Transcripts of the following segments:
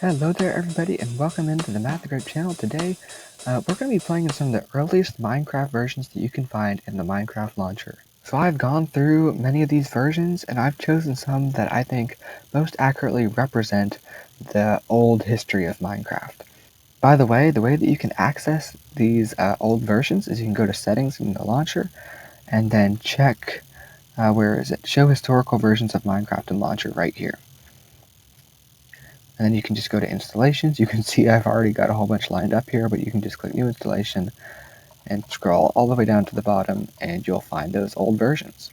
Hello there everybody and welcome into the Math Group channel. Today we're going to be playing in some of the earliest Minecraft versions that you can find in the Minecraft launcher. So I've gone through many of these versions and I've chosen some that I think most accurately represent the old history of Minecraft. By the way that you can access these old versions is you can go to settings in the launcher and then check, where is it? Show historical versions of Minecraft in launcher right here. And then you can just go to installations. You can see I've already got a whole bunch lined up here, but you can just click new installation and scroll all the way down to the bottom and you'll find those old versions.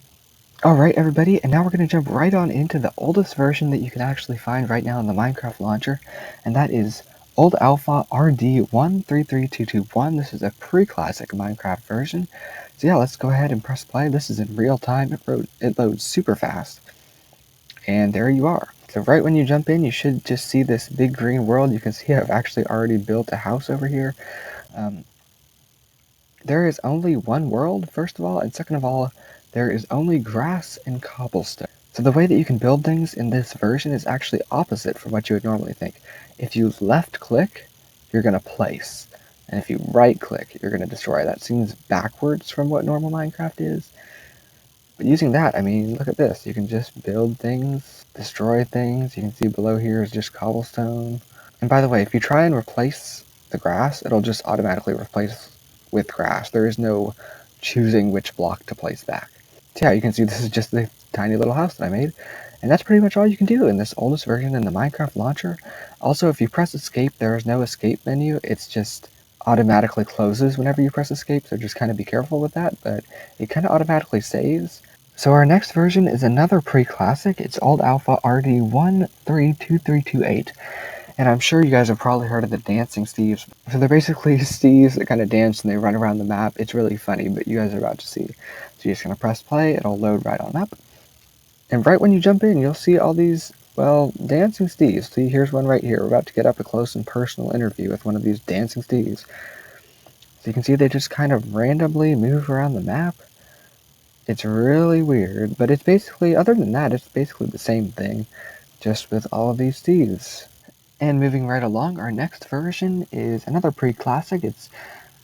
Alright everybody, and now we're going to jump right on into the oldest version that you can actually find right now in the Minecraft launcher, and that is Old Alpha RD133221. This is a pre-classic Minecraft version. So yeah, let's go ahead and press play. This is in real time. It loads super fast. And there you are. So right when you jump in, you should just see this big green world. You can see I've actually already built a house over here. There is only one world, first of all, and second of all, there is only grass and cobblestone. So the way that you can build things in this version is actually opposite from what you would normally think. If you left click, you're going to place. And if you right click, you're going to destroy. That seems backwards from what normal Minecraft is. But using that, I mean, look at this. You can just build things, destroy things. You can see below here is just cobblestone. And by the way, if you try and replace the grass, it'll just automatically replace with grass. There is no choosing which block to place back. So yeah, you can see this is just the tiny little house that I made. And that's pretty much all you can do in this oldest version in the Minecraft launcher. Also, if you press escape, there is no escape menu. It's just automatically closes whenever you press escape, so just kind of be careful with that, but it kind of automatically saves. So our next version is another pre-classic. It's Old Alpha RD132328. And I'm sure you guys have probably heard of the dancing Steves. So they're basically Steves that kind of dance and they run around the map. It's really funny, but you guys are about to see. So you're just going to press play, it'll load right on up. And right when you jump in, you'll see all these, well, dancing Steves. See, here's one right here. We're about to get up a close and personal interview with one of these dancing Steves. So you can see they just kind of randomly move around the map. It's really weird, but it's basically, other than that, it's basically the same thing, just with all of these Steves. And moving right along, our next version is another pre-classic. It's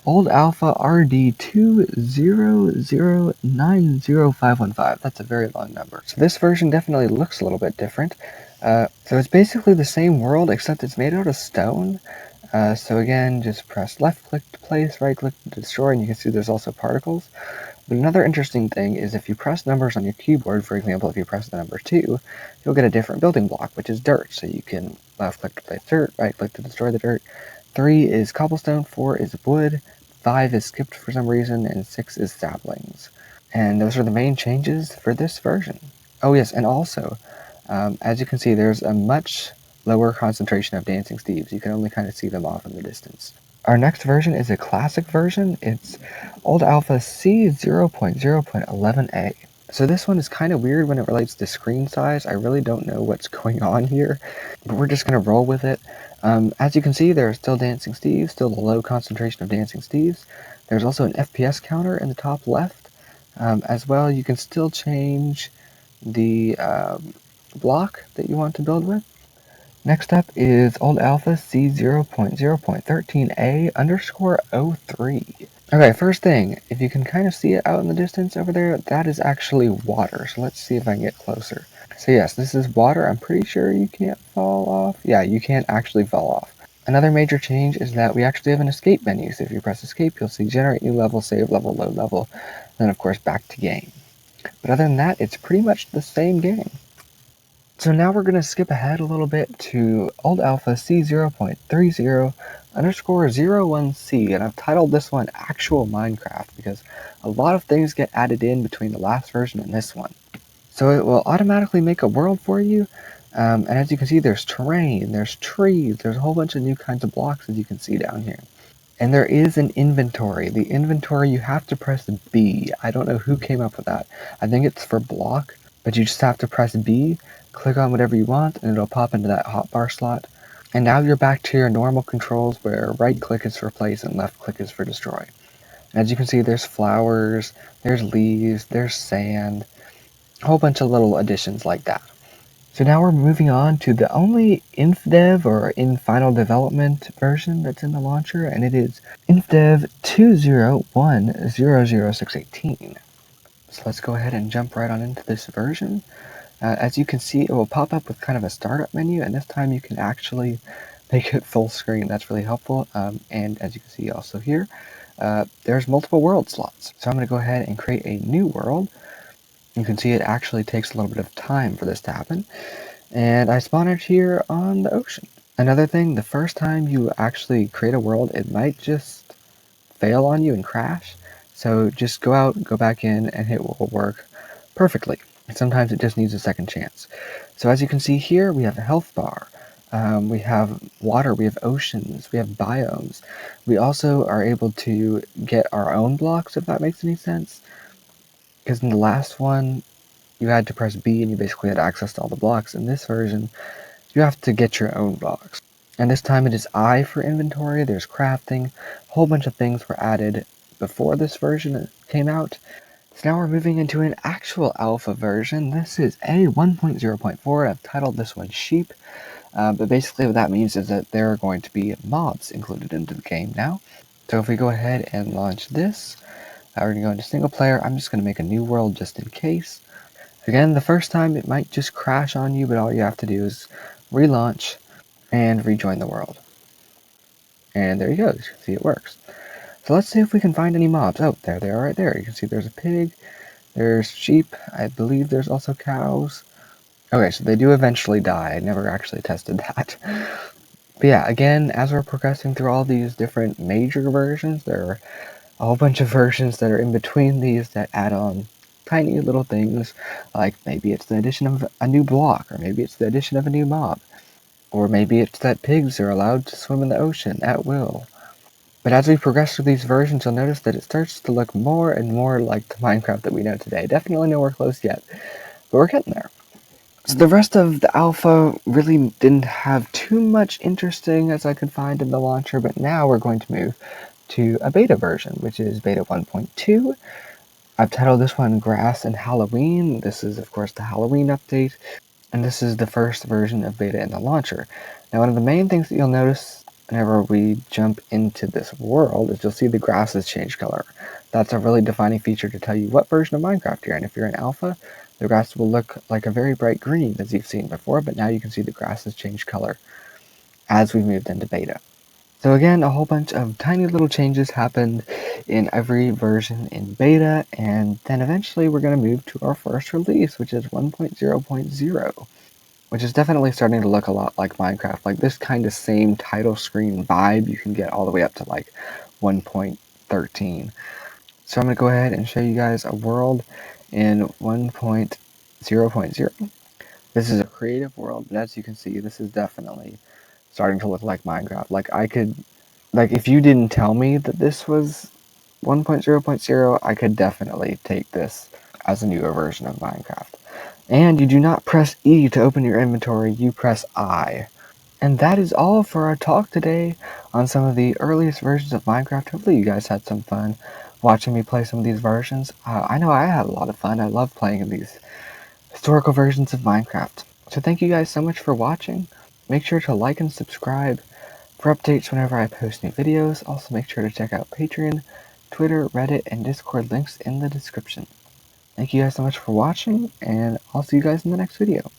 Old Alpha RD200905515. That's a very long number. So this version definitely looks a little bit different. So it's basically the same world, except it's made out of stone. So again, just press left click to place, right click to destroy, and you can see there's also particles. But another interesting thing is if you press numbers on your keyboard, for example, if you press the number 2, you'll get a different building block, which is dirt. So you can left click to place dirt, right click to destroy the dirt. 3 is cobblestone, 4 is wood, 5 is skipped for some reason, and 6 is saplings. And those are the main changes for this version. Oh yes, and also, as you can see, there's a much lower concentration of dancing Steves. You can only kind of see them off in the distance. Our next version is a classic version. It's Old Alpha C0.0.11a. So this one is kind of weird when it relates to screen size. I really don't know what's going on here, but we're just going to roll with it. As you can see, there are still dancing Steves, still the low concentration of dancing Steves. There's also an FPS counter in the top left. As well, you can still change the block that you want to build with. Next up is Old Alpha C0.0.13a underscore 03. Okay, first thing, if you can kind of see it out in the distance over there, that is actually water. So let's see if I can get closer. So yes, this is water. I'm pretty sure you can't fall off. Yeah, you can't actually fall off. Another major change is that we actually have an escape menu. So if you press escape, you'll see generate new level, save level, load level, then of course back to game. But other than that, it's pretty much the same game. So now we're going to skip ahead a little bit to Old Alpha C0.30 underscore 01C, and I've titled this one Actual Minecraft because a lot of things get added in between the last version and this one. So it will automatically make a world for you, and as you can see, there's terrain, there's trees, there's a whole bunch of new kinds of blocks as you can see down here. And there is an inventory. The inventory, you have to press B. I don't know who came up with that. I think it's for block, but you just have to press B, click on whatever you want, and it'll pop into that hotbar slot. And now you're back to your normal controls where right click is for place and left click is for destroy. And as you can see, there's flowers, there's leaves, there's sand, a whole bunch of little additions like that. So now we're moving on to the only Infdev or in final development version that's in the launcher, and it is Infdev 201000618. So let's go ahead and jump right on into this version. As you can see, it will pop up with kind of a startup menu, and this time you can actually make it full screen. That's really helpful. And as you can see also here, there's multiple world slots. So I'm going to go ahead and create a new world. You can see it actually takes a little bit of time for this to happen. And I spawned it here on the ocean. Another thing, the first time you actually create a world, it might just fail on you and crash. So just go out, go back in, and it will work perfectly. Sometimes it just needs a second chance. So as you can see here, we have a health bar. We have water, we have oceans, we have biomes. We also are able to get our own blocks, if that makes any sense. Because in the last one, you had to press B and you basically had access to all the blocks. In this version, you have to get your own blocks. And this time it is I for inventory, there's crafting, a whole bunch of things were added before this version came out. So now we're moving into an actual alpha version. This is a 1.0.4. I've titled this one Sheep. But basically what that means is that there are going to be mobs included into the game now. So if we go ahead and launch this, we're going to go into single player. I'm just going to make a new world just in case. Again, the first time it might just crash on you, but all you have to do is relaunch and rejoin the world. And there you go, you can see it works. So let's see if we can find any mobs. Oh, there they are right there. You can see there's a pig, there's sheep, I believe there's also cows. Okay, so they do eventually die. I never actually tested that. But yeah, again, as we're progressing through all these different major versions, there are a whole bunch of versions that are in between these that add on tiny little things, like maybe it's the addition of a new block, or maybe it's the addition of a new mob, or maybe it's that pigs are allowed to swim in the ocean at will. But as we progress through these versions, you'll notice that it starts to look more and more like the Minecraft that we know today. Definitely nowhere close yet, but we're getting there. So the rest of the alpha really didn't have too much interesting as I could find in the launcher, but now we're going to move to a beta version, which is beta 1.2. I've titled this one Grass and Halloween. This is, of course, the Halloween update, and this is the first version of beta in the launcher. Now, one of the main things that you'll notice whenever we jump into this world is you'll see the grasses change color. That's a really defining feature to tell you what version of Minecraft you're in. If you're in alpha, the grass will look like a very bright green, as you've seen before, but now you can see the grasses change color as we moved into beta. So again, a whole bunch of tiny little changes happened in every version in beta, and then eventually we're going to move to our first release, which is 1.0.0, which is definitely starting to look a lot like Minecraft. Like this kind of same title screen vibe you can get all the way up to like 1.13. So I'm going to go ahead and show you guys a world in 1.0.0. This is a creative world, but as you can see, this is definitely starting to look like Minecraft. Like if you didn't tell me that this was 1.0.0, I could definitely take this as a newer version of Minecraft. And you do not press E to open your inventory, you press I. And that is all for our talk today on some of the earliest versions of Minecraft. Hopefully you guys had some fun watching me play some of these versions. I know I had a lot of fun. I love playing in these historical versions of Minecraft. So thank you guys so much for watching. Make sure to like and subscribe for updates whenever I post new videos. Also make sure to check out Patreon, Twitter, Reddit, and Discord links in the description. Thank you guys so much for watching, and I'll see you guys in the next video.